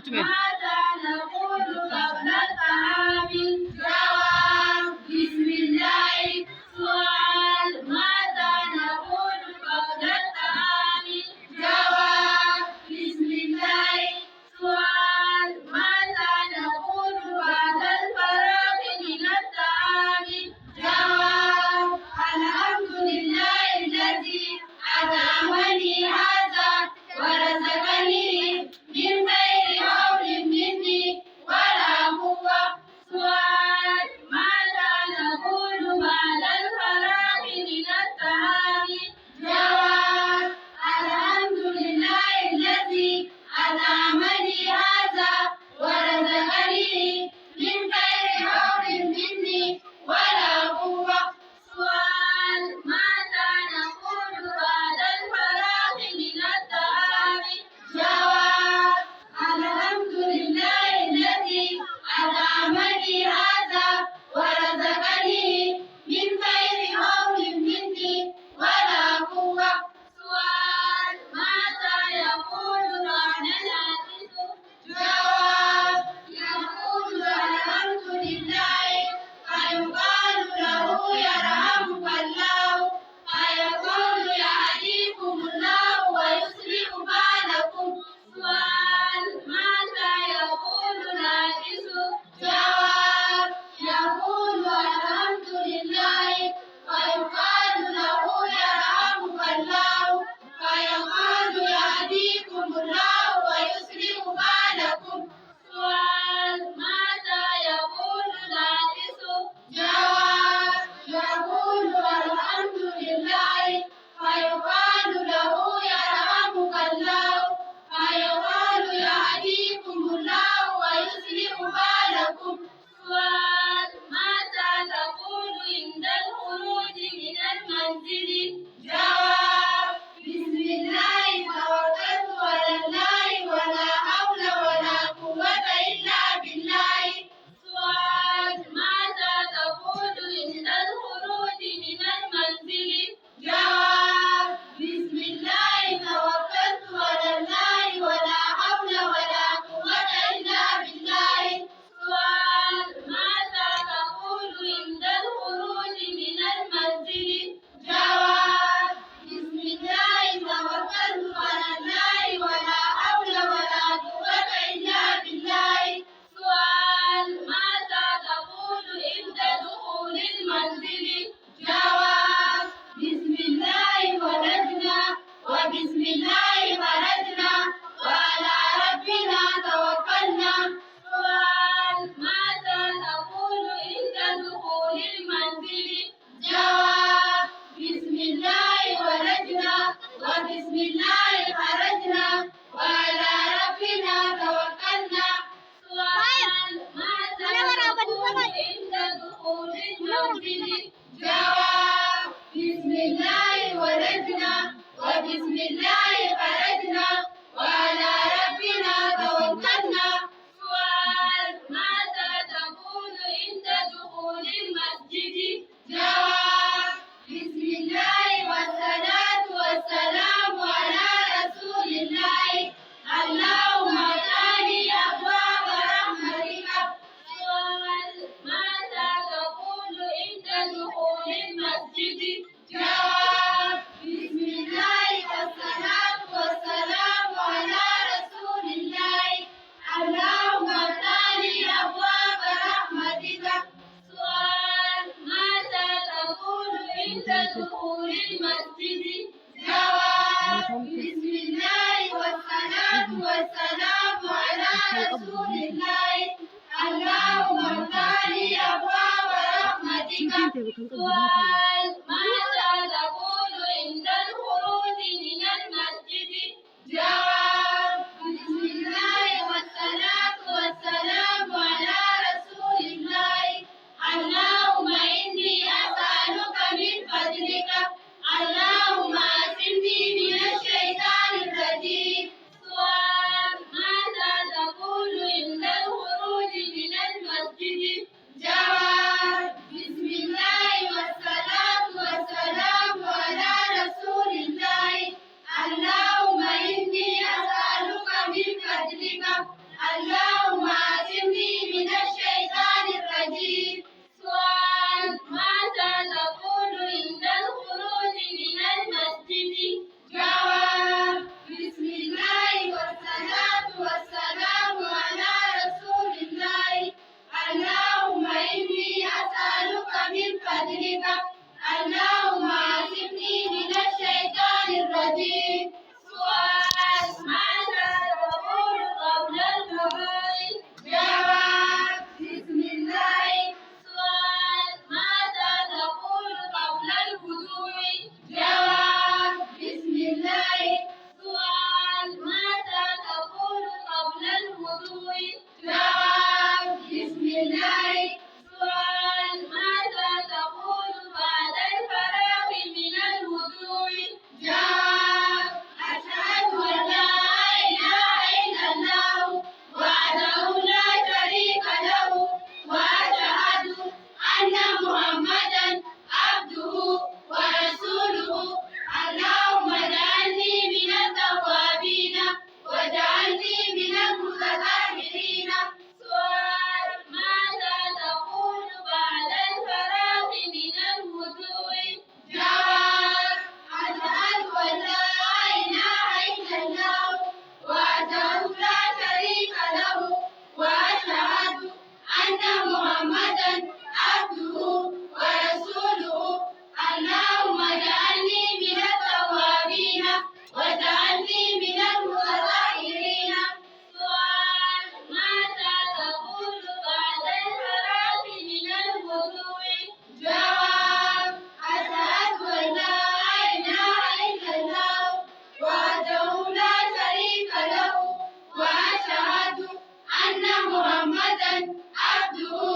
ماذا نقول قبل الطعام؟ جواب بسم الله. سؤال ماذا نقول قبل الطعام؟ جواب بسم الله. سؤال ماذا نقول بعد الفراغ من الطعام؟ جواب الحمد لله الذي أطعمني هذا ورزقني من غير حول مني ولا قوة. سؤال ماذا نقول بعد الفراغ من الطعام؟ جواب الحمد لله الذي أطعمني هذا ورزقني من غير حول مني ولا قوة. سؤال ماذا نقول بعد الفراغ من الطعام؟ جواب الحمد لله الذي أطعمني هذا ورزقني من غير حول مني ولا قوة. سؤال ماذا يقول بعد العاجز؟ جواب يقول الحمد لله فيقال له يرحمك الله فيقول يهديكم الله ويصلح بالكم. سؤال ماذا يقول العاجز؟ جواب يقول الحمد لله فيقال له يرحمك الله فيقال يهديكم الله ويصلح بالكم. سؤال ماذا يقول العاجز؟ جواب يقول الحمد لله فيقال له يرحمك الله فيقال يهديكم الله ويصلح بالكم. سؤال ماذا تقول عند الخروج من المنزل؟ جواب بسم الله توكلت على الله ولا حول ولا قوة إلا بالله. سؤال ماذا تقول عند الخروج من المنزل؟ جواب بسم الله توكلت على الله ولا حول ولا قوة إلا بالله. سؤال ماذا تقول عند الخروج من المنزل؟ جواب بسم الله توكلت على الله ولا حول ولا قوة إلا بالله. سؤال ماذا تقول عند دخول المنزل؟ جواب بسم الله ولدنا وبسم الله خرجنا وعلى ربنا توكلنا. سؤال ماذا تقول عند دخول المنزل؟ جواب بسم الله ولدنا وبسم الله خرجنا وعلى ربنا توكلنا. سؤال ماذا تقول عند دخول المنزل؟ جواب بسم الله ولدنا وبسم الله خرجنا وعلى ربنا توكلنا. سؤال ماذا تقول عند دخول المسجد؟ جواب بسم الله والصلاة والسلام على رسول الله اللهم افتح أبواب رحمتك. سؤال ماذا تقول عند دخول المسجد؟ جواب بسم الله والصلاة والسلام على رسول الله اللهم افتح أبواب رحمتك. سؤال ماذا تقول عند دخول المسجد؟ جواب بسم الله والصلاة والسلام على رسول الله اللهم افتح أبواب رحمتك. سؤال ماذا تقول عند الخروج من المسجد؟ جواب بسم الله والصلاة والسلام على رسول الله اللهم إني أسألك من فضلك اللهم أعصمني من الشيطان الرجيم. سؤال ماذا تقول عند الخروج من المسجد؟ جواب بسم الله والصلاة عبده